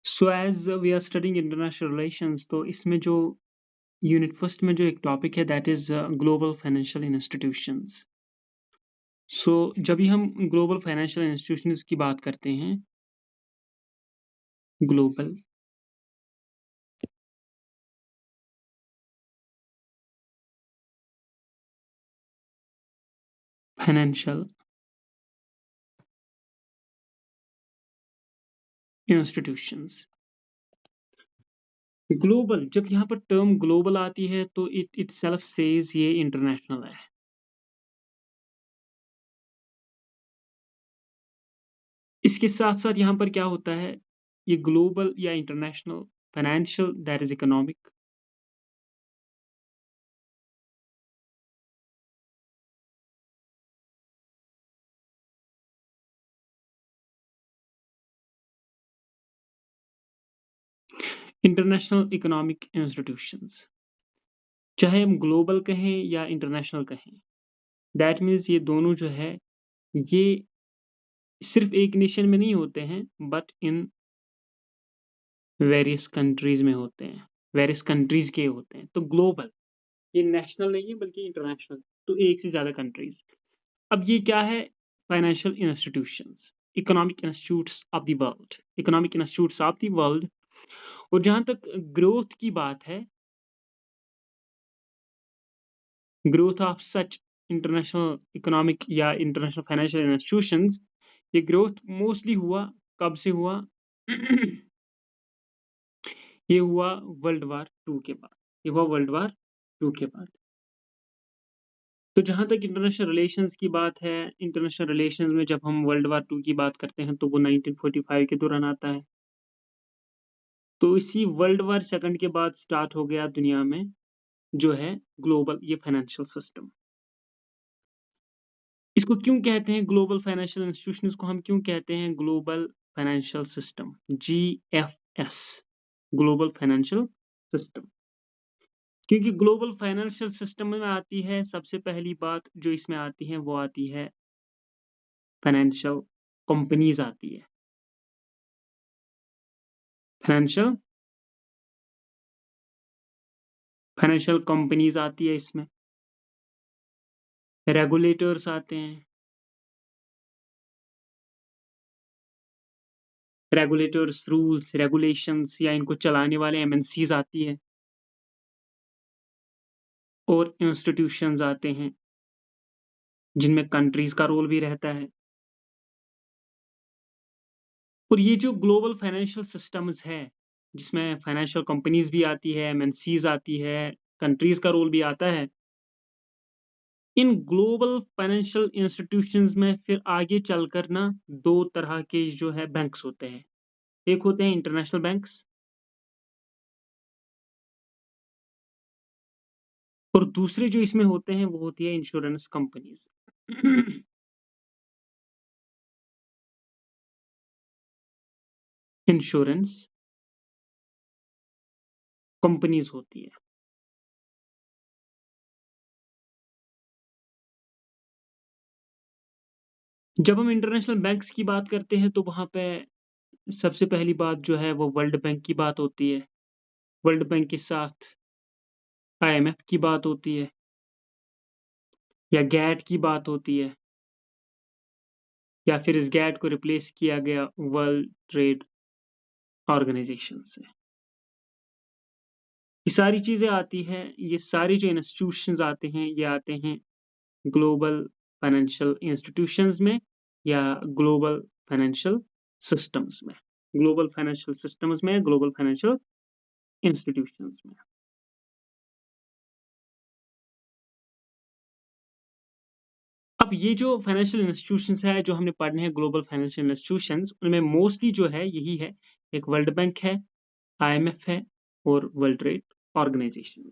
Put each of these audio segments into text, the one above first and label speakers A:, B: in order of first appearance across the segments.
A: So as we are studying international relations, तो इसमें जो यूनिट फर्स्ट में जो एक टॉपिक है that is global financial institutions. So जब भी हम ग्लोबल फाइनेंशियल इंस्टीट्यूशंस की बात करते हैं, ग्लोबल फाइनेंशियल इंस्टीट्यूशंस, ग्लोबल जब यहाँ पर टर्म ग्लोबल आती है तो इट इटसेल्फ सेज ये इंटरनेशनल है। इसके साथ साथ यहाँ पर क्या होता है, ये ग्लोबल या international financial that is economic, international economic institutions, चाहे हम ग्लोबल कहें या इंटरनेशनल कहें, दैट मीन्स ये दोनों जो है ये सिर्फ एक नेशन में नहीं होते हैं बट इन वेरियस कंट्रीज में होते हैं, वेरियस कंट्रीज के होते हैं। तो ग्लोबल ये नेशनल नहीं है बल्कि इंटरनेशनल, तो एक से ज्यादा कंट्रीज। अब ये क्या है, financial institutions, economic institutes of the world, economic institutes of the world. और जहां तक ग्रोथ की बात है, growth of such international economic या इंटरनेशनल फाइनेंशियल इंस्टीट्यूशंस, ये ग्रोथ मोस्टली हुआ, कब से हुआ ये हुआ वर्ल्ड वार टू के बाद, ये हुआ वर्ल्ड वार टू के बाद। तो जहां तक इंटरनेशनल रिलेशंस की बात है, इंटरनेशनल रिलेशंस में जब हम वर्ल्ड वार टू की बात करते हैं तो वो 1945 के दौरान आता है। तो इसी वर्ल्ड वार सेकंड के बाद स्टार्ट हो गया दुनिया में जो है ग्लोबल ये फाइनेंशियल सिस्टम। इसको क्यों कहते हैं ग्लोबल फाइनेंशियल इंस्टीट्यूशन, को हम क्यों कहते हैं global financial system, GFS, global financial system? क्योंकि ग्लोबल फाइनेंशियल सिस्टम में आती है, सबसे पहली बात जो इसमें आती है वो आती है फाइनेंशियल कंपनीज आती है, फाइनेंशियल फाइनेंशियल कंपनीज आती है, इसमें रेगुलेटर्स आते हैं, रेगुलेटर्स, रूल्स, रेगुलेशंस या इनको चलाने वाले MNCs आती है, और इंस्टीट्यूशंस आते हैं जिनमें कंट्रीज का रोल भी रहता है। और ये जो ग्लोबल फाइनेंशियल सिस्टम्स है जिसमें फाइनेंशियल कंपनीज भी आती है, MNCs आती है, कंट्रीज का रोल भी आता है, इन ग्लोबल फाइनेंशियल इंस्टीट्यूशंस में फिर आगे चलकर ना दो तरह के जो है बैंक्स होते हैं। एक होते हैं इंटरनेशनल बैंक्स और दूसरे जो इसमें होते हैं वो होती है इंश्योरेंस कंपनीज। इंश्योरेंस कंपनीज होती है। जब हम इंटरनेशनल बैंक्स की बात करते हैं तो वहां पे सबसे पहली बात जो है वो वर्ल्ड बैंक की बात होती है। वर्ल्ड बैंक के साथ IMF की बात होती है या गैट की बात होती है, या फिर इस गैट को रिप्लेस किया गया वर्ल्ड ट्रेड ऑर्गेनाइजेशन से। ये सारी चीजें आती हैं, ये सारी जो इंस्टीट्यूशंस आते हैं ये आते हैं ग्लोबल फाइनेंशियल इंस्टीट्यूशंस में या ग्लोबल फाइनेंशियल सिस्टम्स में, ग्लोबल फाइनेंशियल सिस्टम्स में, ग्लोबल फाइनेंशियल इंस्टीट्यूशंस में। अब ये जो फाइनेंशियल इंस्टीट्यूशंस है जो हमने पढ़ने हैं ग्लोबल फाइनेंशियल इंस्टीट्यूशंस, उनमें मोस्टली जो है यही है, एक वर्ल्ड बैंक है, IMF है और वर्ल्ड ट्रेड ऑर्गेनाइजेशन।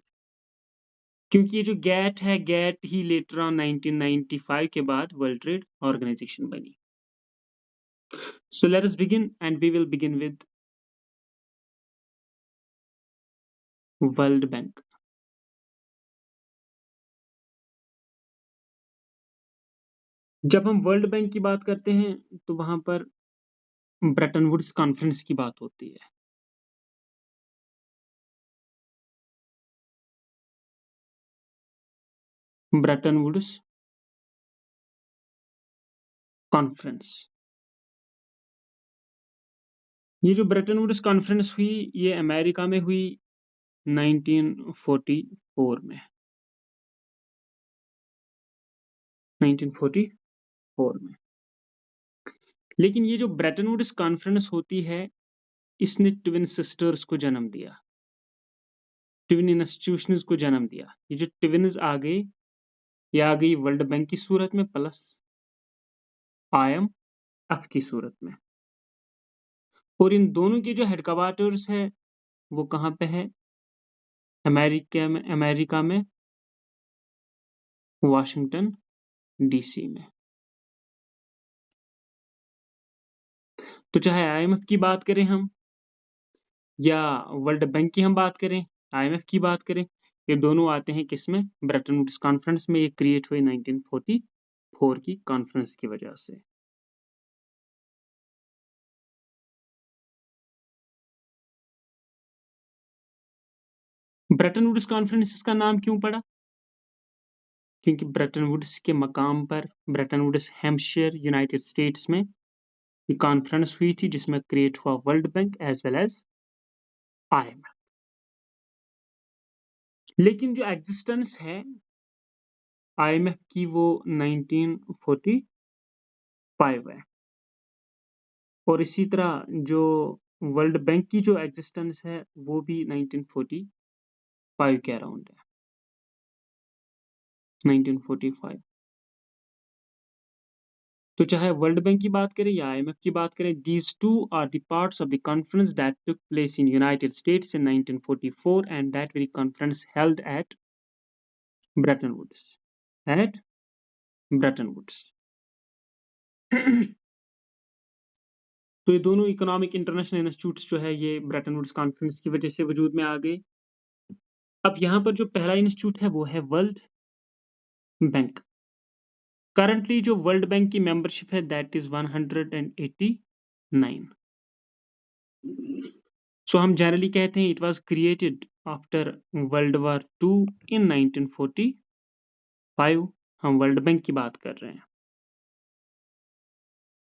A: क्योंकि ये जो गैट है, गैट ही लेटर ऑन 1995 के बाद वर्ल्ड ट्रेड ऑर्गेनाइजेशन बनी। So let us begin and we will begin with World Bank. जब हम वर्ल्ड बैंक की बात करते हैं तो वहां पर ब्रेटन वुड्स कॉन्फ्रेंस की बात होती है। Bretton Woods conference. ये जो ब्रेटन वुड्स कॉन्फ्रेंस हुई, ये अमेरिका में हुई 1944 में। 1944 में। लेकिन ये जो ब्रेटन वुड्स कॉन्फ्रेंस होती है, इसने ट्विन सिस्टर्स को जन्म दिया, ट्विन इंस्टीट्यूशंस को जन्म दिया। ये जो ट्विन्स आ गई, ये आ गई वर्ल्ड बैंक की सूरत में प्लस IMF की सूरत में। और इन दोनों के जो हेडक्वार्टर्स है वो कहाँ पे है? अमेरिका में वाशिंगटन DC में। तो चाहे IMF की बात करें हम या वर्ल्ड बैंक की हम बात करें, IMF की बात करें, ये दोनों आते हैं किसमें? ब्रेटन वुड्स कॉन्फ्रेंस में। ये क्रिएट हुई 1944 की कॉन्फ्रेंस की वजह से। ब्रेटन वुड्स कॉन्फ्रेंस का नाम क्यों पड़ा? क्योंकि ब्रेटन वुड्स के मकाम पर Bretton Woods Hampshire United States में ये कॉन्फ्रेंस हुई थी, जिसमें क्रिएट हुआ World Bank as well as IMF। लेकिन जो एग्जिस्टेंस है IMF की वो 1945 है। और इसी तरह जो वर्ल्ड बैंक की जो एग्जिस्टेंस है वो भी 1945 के अराउंड है। 1945। तो चाहे वर्ल्ड बैंक की बात करें या IMF की बात करें, these two are the parts of the conference that took place in United States in 1944 and that very conference held at Bretton Woods. At Bretton Woods. तो ये दोनों इकोनॉमिक इंटरनेशनल इंस्टीट्यूट्स जो है ये ब्रेटन वुड्स कॉन्फ्रेंस की वजह से वजूद में आ गए। अब यहाँ पर जो पहला इंस्टीट्यूट है वो है वर्ल्ड बैंक। करंटली जो वर्ल्ड बैंक की मेंबरशिप है दैट इज 189। सो हम जनरली कहते हैं it was created after world war 2 इन 1945। हम वर्ल्ड बैंक की बात कर रहे हैं।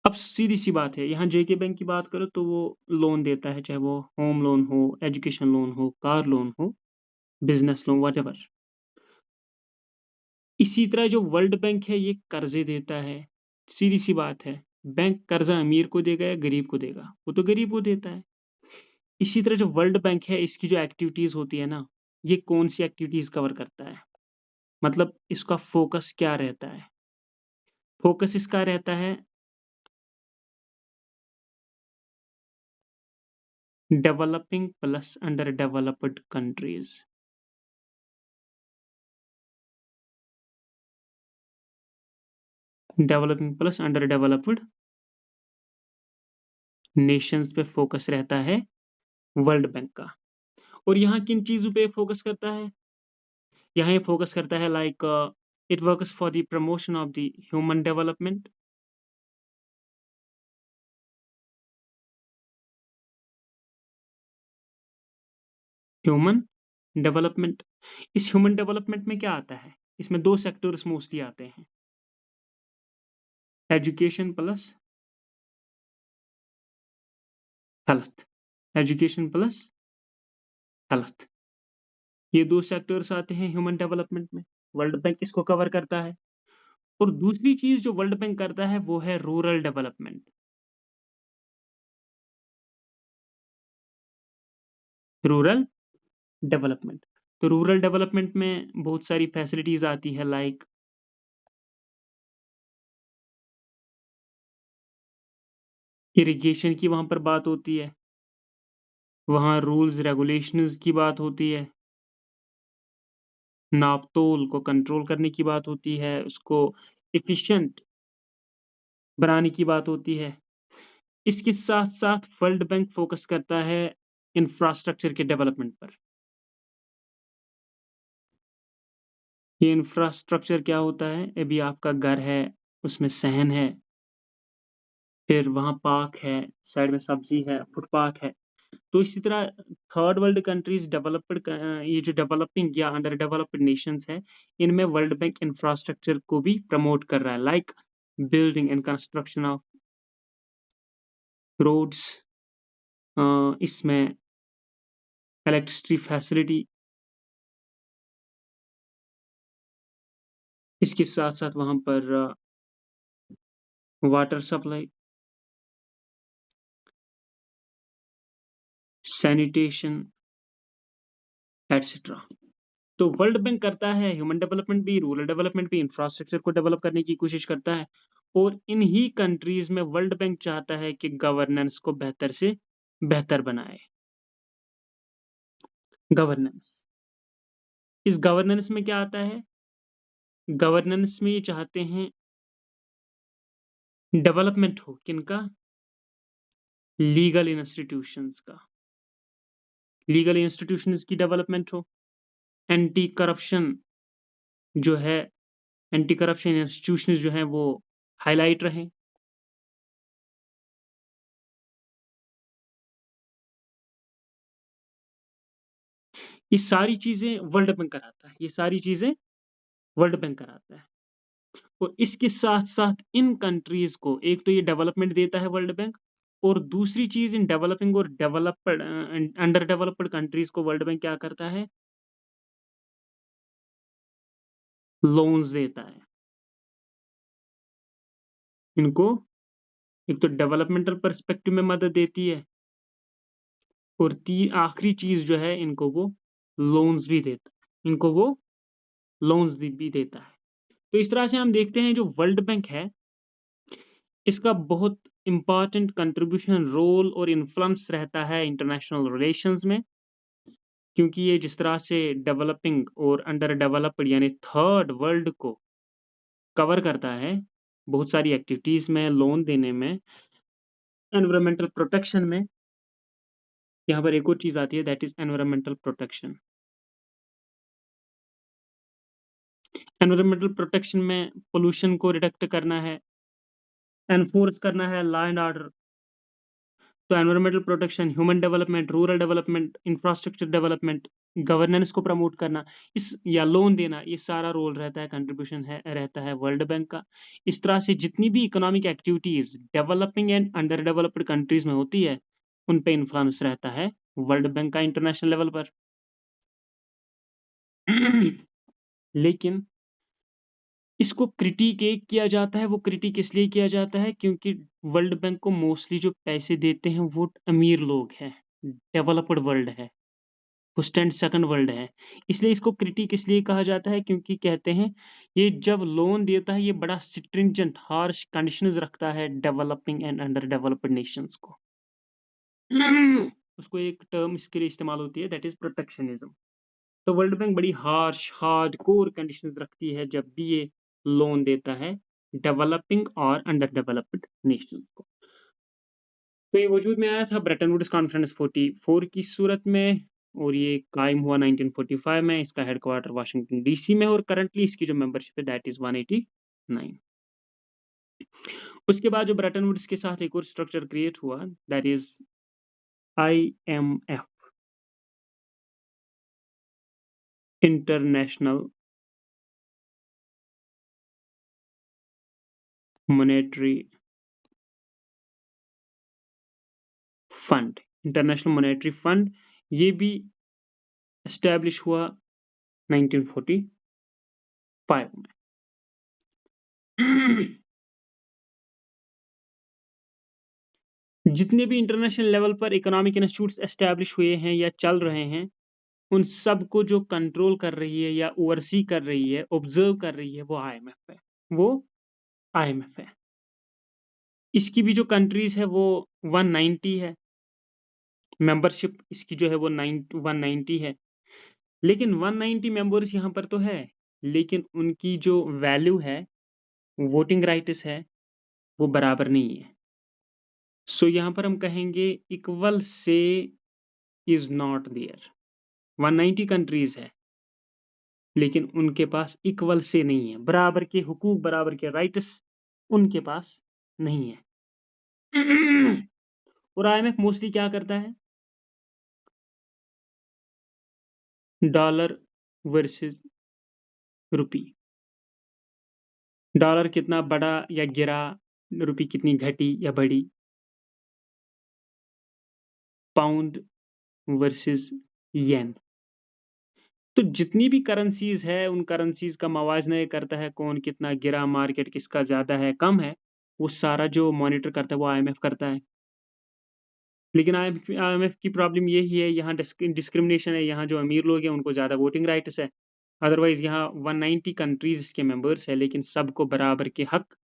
A: अब सीधी सी बात है, यहाँ जेके बैंक की बात करो तो वो लोन देता है, चाहे वो होम लोन हो, एजुकेशन लोन हो, कार लोन हो, बिजनेस लोन, व्हाटएवर। इसी तरह जो वर्ल्ड बैंक है ये कर्जे देता है। सीधी सी बात है, बैंक कर्जा अमीर को देगा या गरीब को देगा? वो तो गरीब को देता है। इसी तरह जो वर्ल्ड बैंक है इसकी जो एक्टिविटीज होती है ना, ये कौन सी एक्टिविटीज कवर करता है? मतलब इसका फोकस क्या रहता है? फोकस इसका रहता है developing plus under developed countries. Developing plus under developed Nations पे फोकस रहता है वर्ल्ड बैंक का। और यहाँ किन चीजों पे फोकस करता है? यहाँ ये फोकस करता है like it works for the promotion of the human development. Human development. इस ह्यूमन डेवलपमेंट में क्या आता है? इसमें दो सेक्टर्स मोस्टली आते हैं, education plus health. Education plus health, ये दो सेक्टर्स आते हैं ह्यूमन डेवलपमेंट में। वर्ल्ड बैंक इसको कवर करता है। और दूसरी चीज जो वर्ल्ड बैंक करता है वो है रूरल डेवलपमेंट। Rural development. तो रूरल डेवलपमेंट में बहुत सारी फैसिलिटीज आती है, लाइक इरिगेशन की वहां पर बात होती है, वहां रूल्स रेगुलेशंस की बात होती है, नापतोल को कंट्रोल करने की बात होती है, उसको एफिशिएंट बनाने की बात होती है। इसके साथ साथ वर्ल्ड बैंक फोकस करता है इंफ्रास्ट्रक्चर के डेवलपमेंट पर। ये इंफ्रास्ट्रक्चर क्या होता है? अभी आपका घर है, उसमें सहन है, फिर वहां पार्क है, साइड में सब्जी है, फुटपाथ है। तो इसी तरह थर्ड वर्ल्ड कंट्रीज डेवलप्ड ये जो डेवलपिंग या अंडर डेवलप्ड नेशंस है, इनमें वर्ल्ड बैंक इंफ्रास्ट्रक्चर को भी प्रमोट कर रहा है, like building and construction of roads, इसमें इलेक्ट्रिसिटी फैसिलिटी, इसके साथ साथ वहां पर वाटर सप्लाई, सैनिटेशन एटसेट्रा। तो वर्ल्ड बैंक करता है ह्यूमन डेवलपमेंट भी, रूरल डेवलपमेंट भी, इंफ्रास्ट्रक्चर को डेवलप करने की कोशिश करता है। और इन्हीं कंट्रीज में वर्ल्ड बैंक चाहता है कि गवर्नेंस को बेहतर से बेहतर बनाए। गवर्नेंस, इस गवर्नेंस में क्या आता है? गवर्नेंस में ये चाहते हैं डेवलपमेंट हो, किनका? लीगल इंस्टीट्यूशंस का, लीगल इंस्टीट्यूशंस की डेवलपमेंट हो, एंटी करप्शन जो है, एंटी करप्शन इंस्टीट्यूशंस जो हैं वो हाईलाइट रहें। ये सारी चीजें वर्ल्ड बैंक कराता है, ये सारी चीजें वर्ल्ड बैंक कराता है। और इसके साथ साथ इन कंट्रीज को एक तो ये डेवलपमेंट देता है वर्ल्ड बैंक, और दूसरी चीज इन डेवलपिंग और डेवलप्ड अंडर डेवलप्ड कंट्रीज को वर्ल्ड बैंक क्या करता है? लोन्स देता है इनको। एक तो डेवलपमेंटल पर्सपेक्टिव में मदद देती है, और आखिरी चीज जो है, इनको वो लोन्स भी देता है, इनको वो लोन्स भी देता है। तो इस तरह से हम देखते हैं जो वर्ल्ड बैंक है, इसका बहुत इंपॉर्टेंट कंट्रीब्यूशन, रोल और इन्फ्लुएंस रहता है इंटरनेशनल रिलेशंस में, क्योंकि ये जिस तरह से डेवलपिंग और अंडर डेवलप्ड यानी थर्ड वर्ल्ड को कवर करता है बहुत सारी एक्टिविटीज में, लोन देने में, एनवायरमेंटल प्रोटेक्शन में। यहाँ पर एक और चीज आती है, that is environmental protection. Environmental protection में पोल्यूशन को रिडक्ट करना है, एनफोर्स करना है लॉ एंड ऑर्डर। तो environmental protection, human development, rural development, infrastructure development, governance को प्रमोट करना, इस या लोन देना, ये सारा रोल रहता है, कंट्रीब्यूशन है रहता है वर्ल्ड बैंक का। इस तरह से जितनी भी economic activities developing and under developed countries में होती है, उन पे इन्फ्लुएंस रहता है वर्ल्ड बैंक का इंटरनेशनल लेवल पर। लेकिन इसको क्रिटिक एक किया जाता है, वो क्रिटिक इसलिए किया जाता है क्योंकि वर्ल्ड बैंक को मोस्टली जो पैसे देते हैं वो अमीर लोग हैं, डेवलप्ड वर्ल्ड है, फर्स्ट एंड सेकंड वर्ल्ड है। इसलिए इसको क्रिटिक इसलिए कहा जाता है क्योंकि कहते हैं ये जब लोन देता है ये बड़ा स्ट्रिंजेंट हार्श कंडीशंस रखता है developing and under developed Nations को। उसको एक टर्म इसके लिए इस्तेमाल होती है, दैट इज प्रोटेक्शनिज्म। तो वर्ल्ड बैंक बड़ी हार्श हार्ड कोर कंडीशंस रखती है जब भी ये लोन देता है डेवलपिंग और अंडर डेवलप्ड नेशंस को। तो ये वजूद में आया था ब्रेटन वुड्स कॉन्फ्रेंस 44 की सूरत में, और ये कायम हुआ 1945 में। इसका हेडक्वार्टर वाशिंगटन डीसी में है, और करंटली इसकी जो मेंबरशिप है दैट इज 189। उसके बाद जो ब्रेटन वुड्स के साथ एक और स्ट्रक्चर क्रिएट हुआ, that is IMF, international monetary fund. International monetary fund ये भी एस्टेब्लिश हुआ 1945 में। जितने भी इंटरनेशनल लेवल पर इकोनॉमिक इंस्टीट्यूट्स एस्टेब्लिश हुए हैं या चल रहे हैं, उन सबको जो कंट्रोल कर रही है या ओवरसी कर रही है, ऑब्जर्व कर रही है, वो IMF है। वो IMF है। इसकी भी जो कंट्रीज है वो 190 है, मेंबरशिप इसकी जो है वो 190 है। लेकिन 190 मेंबर्स यहाँ पर तो है, लेकिन उनकी जो वैल्यू है, वोटिंग राइट्स है, वो बराबर नहीं है। सो यहाँ पर हम कहेंगे इक्वल से इज नॉट देयर। 190 कंट्रीज है, लेकिन उनके पास इक्वल से नहीं है, बराबर के हुकूक, बराबर के राइट्स उनके पास नहीं है। और IMF मोस्टली क्या करता है? डॉलर वर्सेस रुपी, डॉलर कितना बढ़ा या गिरा, रुपी कितनी घटी या बढ़ी। पाउंड वर्सेस येन। तो जितनी भी करेंसीज है उन करेंसीज का मवाजना ये करता है कौन कितना गिरा, मार्केट किसका ज़्यादा है कम है, वो सारा जो मॉनिटर करता है वो आईएमएफ करता है। लेकिन आईएमएफ की प्रॉब्लम यही है, यहाँ डिस्क्रिमिनेशन है, यहाँ जो अमीर लोग हैं उनको ज़्यादा वोटिंग राइट्स है। अदरवाइज यहाँ 190 कंट्रीज इसके मेंबर्स है, लेकिन सबको बराबर के हक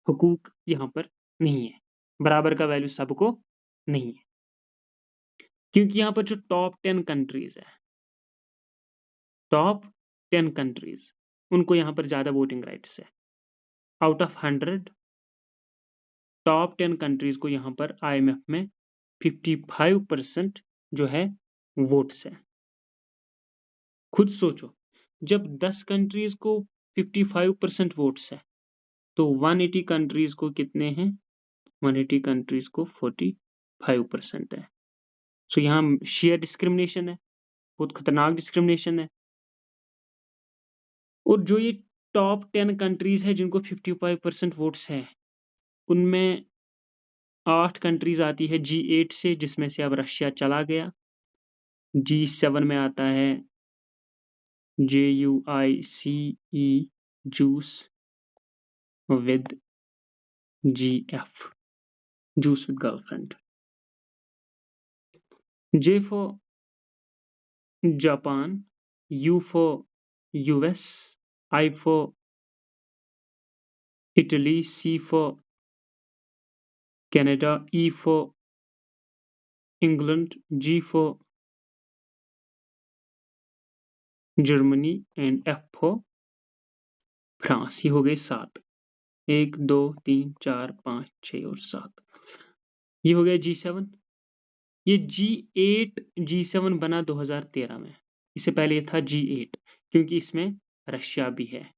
A: हुकूक यहाँ पर नहीं है, बराबर का वैल्यू सबको नहीं है। क्योंकि यहाँ पर जो टॉप 10 कंट्रीज है, टॉप 10 कंट्रीज, उनको यहाँ पर ज़्यादा वोटिंग राइट्स है। आउट ऑफ 100 टॉप 10 कंट्रीज को यहाँ पर आईएमएफ में 55% जो है वोट्स है। खुद सोचो, जब 10 कंट्रीज को 55% वोट्स है तो 180 कंट्रीज को कितने हैं, 180 कंट्रीज को 45% है। सो यहाँ शेयर डिस्क्रिमिनेशन है, बहुत खतरनाक डिस्क्रिमिनेशन है। और जो ये टॉप 10 कंट्रीज है जिनको 55% वोट्स है, उनमें 8 कंट्रीज आती है G8 से, जिसमें से अब रशिया चला गया। G7 में आता है JUICE, juice with GF, juice with girlfriend. J for Japan, U for US, I for Italy, C for Canada, E for England, G for Germany and F for France. ये हो गए 7, 1 2 3 4 5 6 और 7। ये हो गया G7। ये G8 G7 बना 2013 में, इससे पहले ये था G8 क्योंकि इसमें रशिया भी है।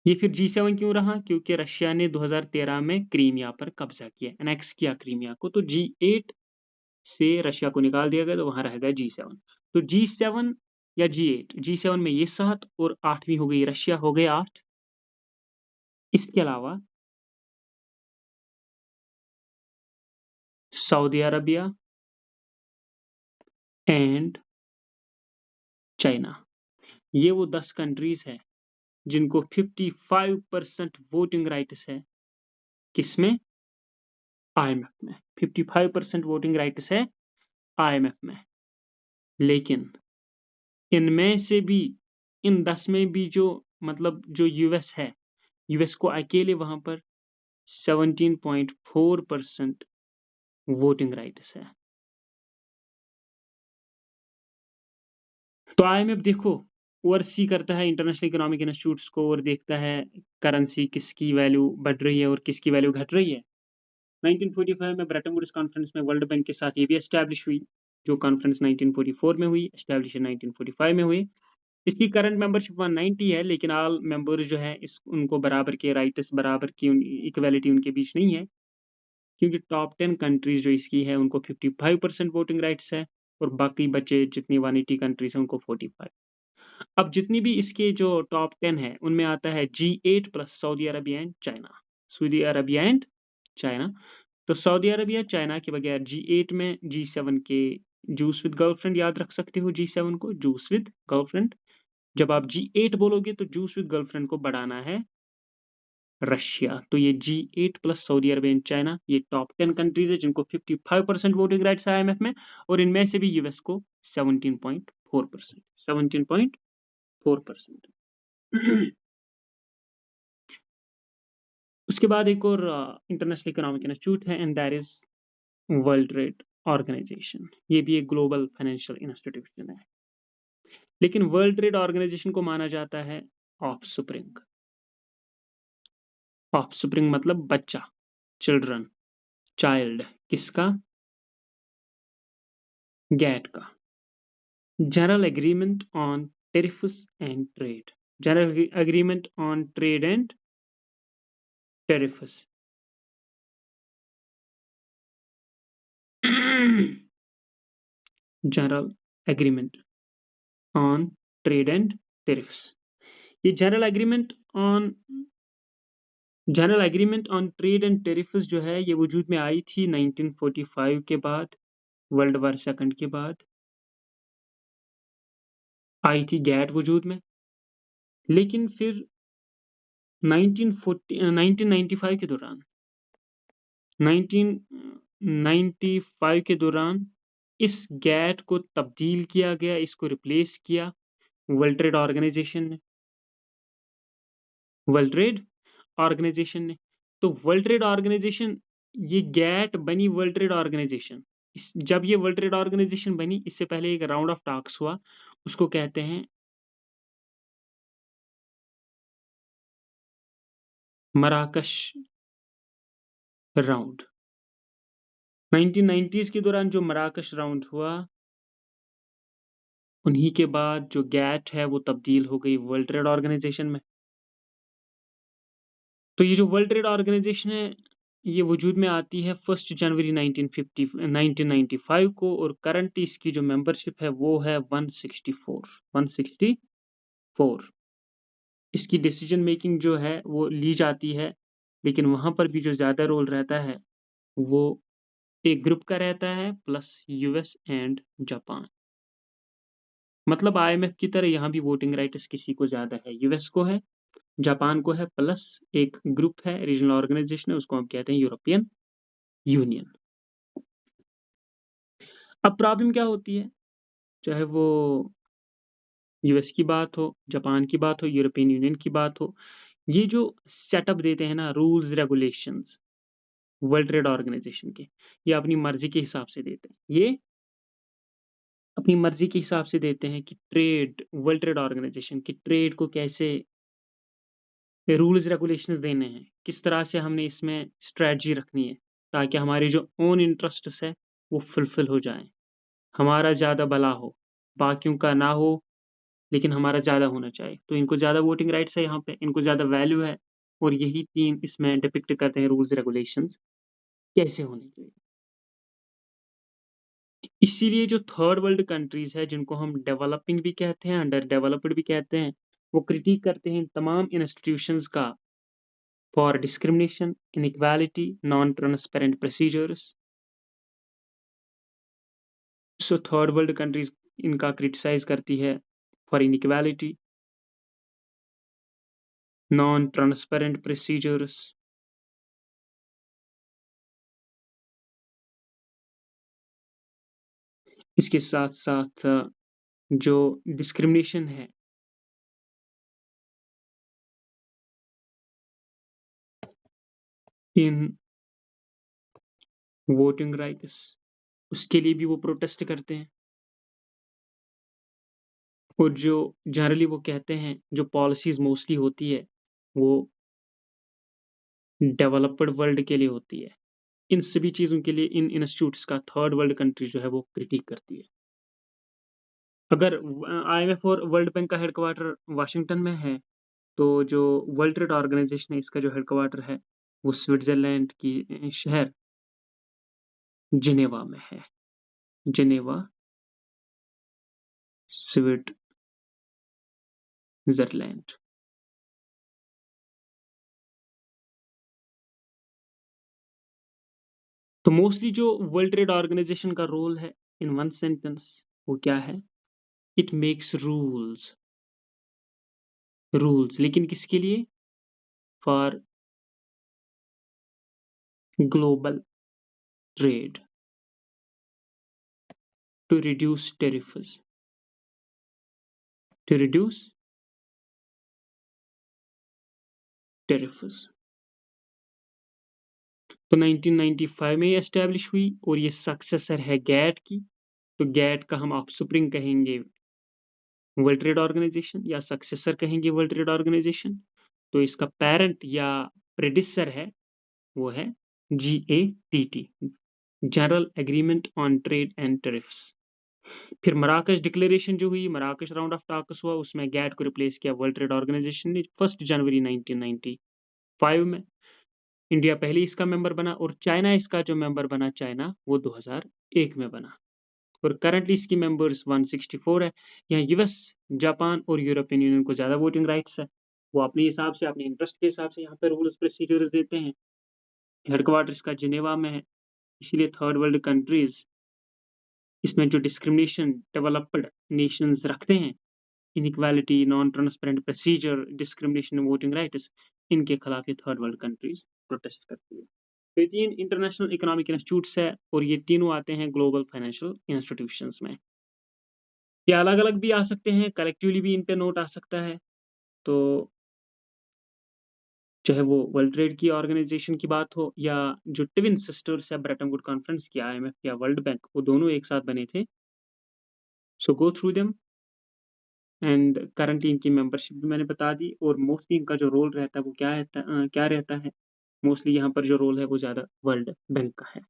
A: ये फिर G7 क्यों रहा, क्योंकि रशिया ने 2013 में क्रीमिया पर कब्जा किया, एनेक्स किया क्रीमिया को, तो G8 से रशिया को निकाल दिया गया, तो वहां रह गया G7। तो G7 या G8, G7 में ये 7 और 8वीं हो गई रशिया, हो गए 8। इसके अलावा सऊदी अरबिया एंड चाइना, ये वो 10 कंट्रीज है जिनको 55% वोटिंग राइट्स है। किसमें, आईएमएफ में 55% वोटिंग राइट्स है आईएमएफ में। लेकिन इनमें से भी, इन 10 में भी जो मतलब जो यूएस है, यूएस को अकेले वहां पर 17.4% वोटिंग राइट्स है। तो आईएमएफ देखो ओवरसी करता है इंटरनेशनल इकोनॉमिक इंस्टीट्यूट्स को और देखता है करेंसी किसकी वैल्यू बढ़ रही है और किसकी वैल्यू घट रही है। 1945 में ब्रेटन वुड्स कॉन्फ्रेंस में वर्ल्ड बैंक के साथ ये भी एस्टैब्लिश हुई, जो कॉन्फ्रेंस 1944 में हुई, एस्टैब्लिश 1945 में हुई। इसकी करंट मेंबरशिप 190 है, लेकिन ऑल मेंबर्स जो है इस उनको बराबर के राइट्स, बराबर की इक्वालिटी उनके बीच नहीं है, क्योंकि टॉप 10 कंट्रीज जो इसकी है उनको 55% वोटिंग राइट्स है और बाकी बचे जितनी 180 कंट्रीज हैं उनको 45। अब जितनी भी इसके जो टॉप 10 है उनमें आता है G8 plus Saudi Arabia and China, Saudi Arabia and China. तो सऊदी अरबिया चाइना के बगैर G8 में G7 के जूस विद गर्लफ्रेंड याद रख सकते हो, G7 को जूस विद गर्लफ्रेंड। जब आप G8 बोलोगे तो जूस विद गर्लफ्रेंड को बढ़ाना है रशिया। तो ये G8 plus Saudi Arabia and China, ये टॉप 10 कंट्रीज है जिनको 55% वोटिंग राइट्स है आईएमएफ में, और इनमें से भी यूएस को 17.4%, 17.4%। उसके बाद एक और इंटरनेशनल इकोनॉमिक इंस्टीट्यूट है and that is World Trade Organization. ये भी एक ग्लोबल फाइनेंशियल इंस्टीट्यूशन है, लेकिन वर्ल्ड ट्रेड ऑर्गेनाइजेशन को माना जाता है ऑफ सुप्रीम। ऑफ सुप्रीम मतलब बच्चा, चिल्ड्रन, चाइल्ड, किसका, गैट का। General agreement on tariffs and trade, general agreement on trade and tariffs. General agreement on trade and tariffs. ये general agreement on trade and tariffs जो है ये वजूद में आई थी 1945 के बाद, वर्ल्ड वार सेकंड के बाद आई थी गैट वजूद में। लेकिन फिर 1995 के दौरान 1995 के दौरान इस गैट को तब्दील किया गया, इसको रिप्लेस किया वर्ल्ड ट्रेड ऑर्गेनाइजेशन ने। वर्ल्ड ट्रेड ऑर्गेनाइजेशन ने तो वर्ल्ड ट्रेड ऑर्गेनाइजेशन, ये गैट बनी वर्ल्ड ट्रेड ऑर्गेनाइजेशन। जब ये वर्ल्ड ट्रेड ऑर्गेनाइजेशन बनी, इससे पहले एक राउंड ऑफ टॉक्स हुआ, उसको कहते हैं मराकश राउंड। 1990s के दौरान जो मराकश राउंड हुआ, उन्हीं के बाद जो गैट है वो तब्दील हो गई वर्ल्ड ट्रेड ऑर्गेनाइजेशन में। तो ये जो वर्ल्ड ट्रेड ऑर्गेनाइजेशन है ये वजूद में आती है 1 जनवरी 1995 को, और करंट इसकी जो मेंबरशिप है वो है 164। इसकी डिसीजन मेकिंग जो है वो ली जाती है, लेकिन वहां पर भी जो ज्यादा रोल रहता है वो एक ग्रुप का रहता है प्लस यूएस एंड जापान। मतलब आईएमएफ की तरह यहाँ भी वोटिंग राइट्स किसी को ज्यादा है, यूएस को है, जापान को है, प्लस एक ग्रुप है, रीजनल ऑर्गेनाइजेशन है, उसको हम कहते हैं यूरोपियन यूनियन। अब प्रॉब्लम क्या होती है, चाहे वो यूएस की बात हो, जापान की बात हो, यूरोपियन यूनियन की बात हो, ये जो सेटअप देते हैं ना rules regulations World Trade Organization के, ये अपनी मर्जी के हिसाब से देते हैं। ये अपनी मर्जी के हिसाब से देते हैं कि ट्रेड, वर्ल्ड ट्रेड ऑर्गेनाइजेशन की ट्रेड को कैसे रूल्स रेगुलेशंस देने हैं, किस तरह से हमने इसमें स्ट्रेटजी रखनी है ताकि हमारे जो ओन इंटरेस्ट्स है वो फुलफिल हो जाएं, हमारा ज़्यादा भला हो, बाकियों का ना हो, लेकिन हमारा ज़्यादा होना चाहिए। तो इनको ज़्यादा वोटिंग राइट्स है, यहाँ पे इनको ज़्यादा वैल्यू है, और यही तीन इसमें डिपिक्ट करते हैं रूल्स रेगुलेशंस कैसे होने चाहिए। इसीलिए जो थर्ड वर्ल्ड कंट्रीज है, जिनको हम डेवलपिंग भी कहते हैं, अंडर डेवलप्ड भी कहते हैं, वो क्रिटिक करते हैं इन तमाम इंस्टीट्यूशंस का for discrimination, inequality, non transparent procedures. So third world countries इनका क्रिटिसाइज करती है for inequality, non transparent procedures. इसके साथ साथ जो डिस्क्रिमिनेशन है इन वोटिंग राइट्स, उसके लिए भी वो प्रोटेस्ट करते हैं। और जो जनरली वो कहते हैं जो पॉलिसीज मोस्टली होती है वो डेवलप्ड वर्ल्ड के लिए होती है। इन सभी चीज़ों के लिए इन इंस्टीट्यूट्स का थर्ड वर्ल्ड कंट्री जो है वो क्रिटिक करती है। अगर आईएमएफ और वर्ल्ड बैंक का हेडक्वार्टर वाशिंगटन में है, तो जो वर्ल्ड ट्रेड ऑर्गेनाइजेशन है इसका जो हेडक्वार्टर है वो स्विट्जरलैंड की शहर जिनेवा में है। Geneva, Switzerland. तो मोस्टली जो वर्ल्ड ट्रेड ऑर्गेनाइजेशन का रोल है इन वन सेंटेंस वो क्या है, इट मेक्स रूल्स, लेकिन किसके लिए, for global trade, to reduce tariffs, to reduce tariffs. तो 1995 में ये एस्टेब्लिश हुई और ये सक्सेसर है गैट की। तो गैट का हम ऑफस्प्रिंग कहेंगे वर्ल्ड ट्रेड ऑर्गेनाइजेशन, या सक्सेसर कहेंगे वर्ल्ड ट्रेड ऑर्गेनाइजेशन। तो इसका पेरेंट या प्रेडिसर है वो है GATT, general agreement on trade and tariffs. फिर मराकश डिक्लेरेशन जो हुई, मराकश राउंड ऑफ टॉक्स हुआ, उसमें गैट को रिप्लेस किया वर्ल्ड ट्रेड ऑर्गेनाइजेशन ने 1 जनवरी 1995 में। इंडिया पहले इसका मेंबर बना, और चाइना इसका जो मेंबर बना, चाइना वो 2001 में बना। और करंटली इसकी मेंबर्स 164 है। यहाँ यूएस, जापान और यूरोपियन यूनियन को ज़्यादा वोटिंग राइट्स है। वो अपने हिसाब से, अपने इंटरेस्ट के हिसाब से यहाँ पे रूल्स प्रोसीजर्स देते हैं। हेडक्वार्टर इसका जिनेवा में है, इसीलिए थर्ड वर्ल्ड कंट्रीज़ इसमें जो डिस्क्रिमिनेशन डेवलप्ड नेशंस रखते हैं, inequality, non transparent procedure, discrimination, voting rights, इनके खिलाफ ये थर्ड वर्ल्ड कंट्रीज़ प्रोटेस्ट करती है। तो ये 3 इंटरनेशनल इकोनॉमिक इंस्टीट्यूट्स है और ये तीनों आते हैं ग्लोबल फाइनेंशियल इंस्टीट्यूशंस में। ये अलग-अलग भी आ सकते हैं, कलेक्टिवली भी इन पे नोट आ सकता है। तो चाहे वो वर्ल्ड ट्रेड की ऑर्गेनाइज़ेशन की बात हो या जो ट्विन सिस्टर्स है ब्रेटन वुड कॉन्फ्रेंस की आईएमएफ या वर्ल्ड बैंक, वो दोनों एक साथ बने थे। So go through them and currently इनकी मेंबरशिप भी मैंने बता दी और मोस्टली इनका जो रोल रहता है वो क्या रहता है? मोस्टली यहाँ पर जो रोल है वो ज़्यादा वर्ल्ड बैंक का है।